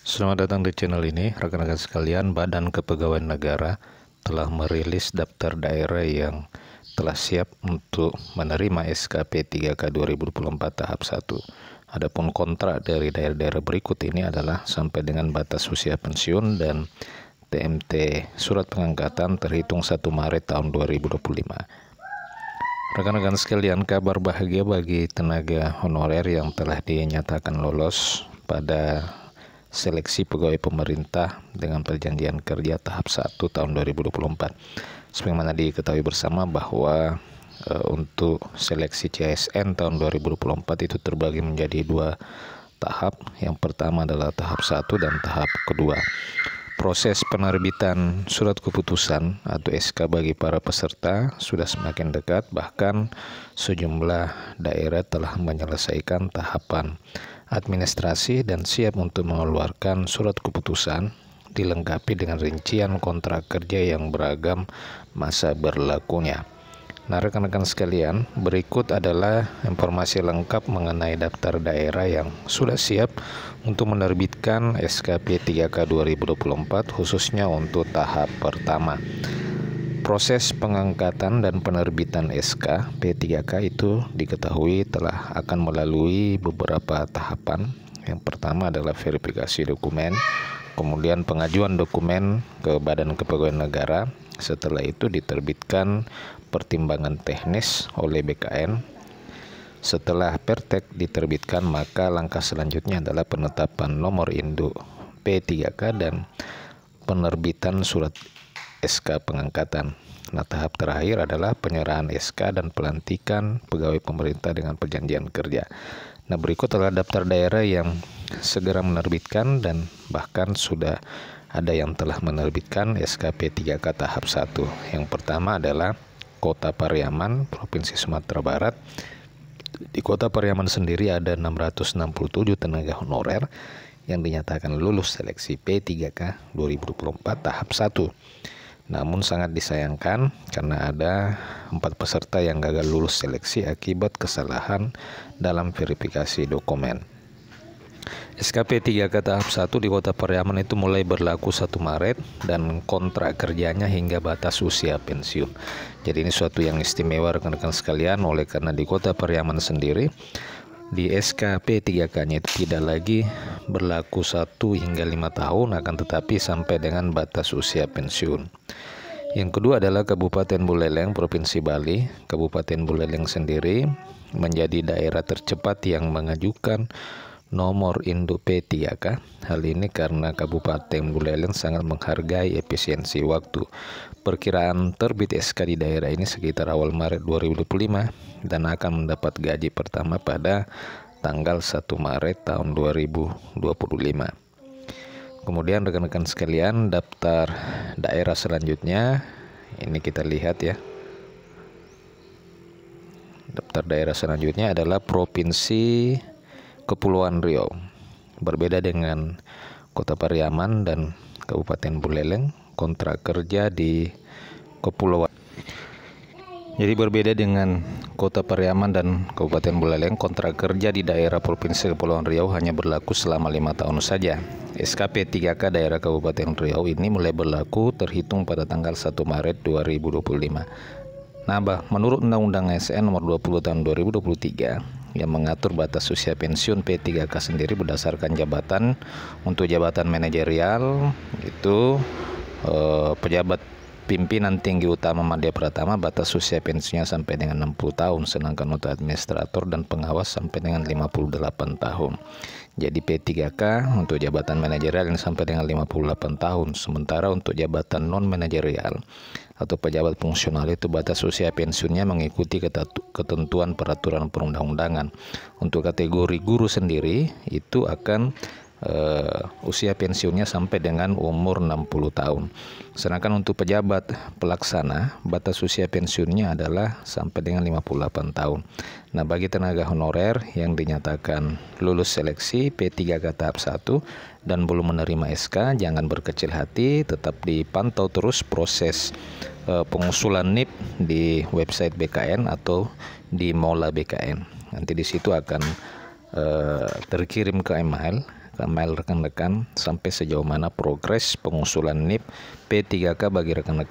Selamat datang di channel ini, rekan-rekan sekalian. Badan Kepegawaian Negara telah merilis daftar daerah yang telah siap untuk menerima SKP 3K 2024 tahap 1. Adapun kontrak dari daerah-daerah berikut ini adalah sampai dengan batas usia pensiun dan TMT surat pengangkatan terhitung 1 Maret tahun 2025. Rekan-rekan sekalian, kabar bahagia bagi tenaga honorer yang telah dinyatakan lolos pada seleksi pegawai pemerintah dengan perjanjian kerja tahap 1 tahun 2024. Sebagaimana diketahui bersama bahwa untuk seleksi CASN tahun 2024 itu terbagi menjadi 2 tahap. Yang pertama adalah tahap 1 dan tahap kedua. Proses penerbitan surat keputusan atau SK bagi para peserta sudah semakin dekat, bahkan sejumlah daerah telah menyelesaikan tahapan administrasi dan siap untuk mengeluarkan surat keputusan dilengkapi dengan rincian kontrak kerja yang beragam masa berlakunya. Nah, rekan-rekan sekalian, berikut adalah informasi lengkap mengenai daftar daerah yang sudah siap untuk menerbitkan SKP 3K 2024 khususnya untuk tahap pertama. Proses pengangkatan dan penerbitan SK P3K itu diketahui telah akan melalui beberapa tahapan. Yang pertama adalah verifikasi dokumen, kemudian pengajuan dokumen ke Badan Kepegawaian Negara. Setelah itu diterbitkan pertimbangan teknis oleh BKN. Setelah pertek diterbitkan, maka langkah selanjutnya adalah penetapan nomor induk P3K dan penerbitan surat SK pengangkatan. Nah, tahap terakhir adalah penyerahan SK dan pelantikan pegawai pemerintah dengan perjanjian kerja. Nah, berikut adalah daftar daerah yang segera menerbitkan dan bahkan sudah ada yang telah menerbitkan SKP 3K tahap 1. Yang pertama adalah Kota Pariaman, Provinsi Sumatera Barat. Di Kota Pariaman sendiri ada 667 tenaga honorer yang dinyatakan lulus seleksi P3K 2024 tahap 1. Namun sangat disayangkan karena ada 4 peserta yang gagal lulus seleksi akibat kesalahan dalam verifikasi dokumen. SKP 3K tahap 1 di Kota Pariaman itu mulai berlaku 1 Maret dan kontrak kerjanya hingga batas usia pensiun. Jadi ini suatu yang istimewa rekan-rekan sekalian, oleh karena di Kota Pariaman sendiri di SKP 3K-nya itu tidak lagi berlaku 1 hingga 5 tahun, akan tetapi sampai dengan batas usia pensiun. Yang kedua adalah Kabupaten Buleleng, Provinsi Bali. Kabupaten Buleleng sendiri menjadi daerah tercepat yang mengajukan nomor induk P3K. Hal ini karena Kabupaten Buleleng sangat menghargai efisiensi waktu. Perkiraan terbit SK di daerah ini sekitar awal Maret 2025 dan akan mendapat gaji pertama pada tanggal 1 Maret tahun 2025. Kemudian rekan-rekan sekalian, daftar daerah selanjutnya ini kita lihat ya. Daftar daerah selanjutnya adalah Provinsi Kepulauan Riau. Berbeda dengan Kota Pariaman dan Kabupaten Buleleng, kontrak kerja di Kepulauan. Jadi berbeda dengan Kota Pariaman dan Kabupaten Buleleng, kontrak kerja di daerah Provinsi Kepulauan Riau hanya berlaku selama 5 tahun saja. SKP 3K daerah Kabupaten Riau ini mulai berlaku terhitung pada tanggal 1 Maret 2025. Nah, menurut Undang-Undang ASN nomor 20 tahun 2023 yang mengatur batas usia pensiun P3K sendiri berdasarkan jabatan, untuk jabatan manajerial itu pejabat pimpinan tinggi utama Madya Pratama batas usia pensiunnya sampai dengan 60 tahun, sedangkan untuk administrator dan pengawas sampai dengan 58 tahun. Jadi P3K untuk jabatan manajerial yang sampai dengan 58 tahun, sementara untuk jabatan non manajerial atau pejabat fungsional itu batas usia pensiunnya mengikuti ketentuan peraturan perundang-undangan. Untuk kategori guru sendiri itu akan usia pensiunnya sampai dengan umur 60 tahun. Sedangkan untuk pejabat pelaksana batas usia pensiunnya adalah sampai dengan 58 tahun. Nah, bagi tenaga honorer yang dinyatakan lulus seleksi P3K tahap 1 dan belum menerima SK, jangan berkecil hati, tetap dipantau terus proses pengusulan NIP di website BKN atau di Mola BKN. Nanti di situ akan terkirim ke email mail rekan-rekan sampai sejauh mana progres pengusulan NIP P3K bagi rekan-rekan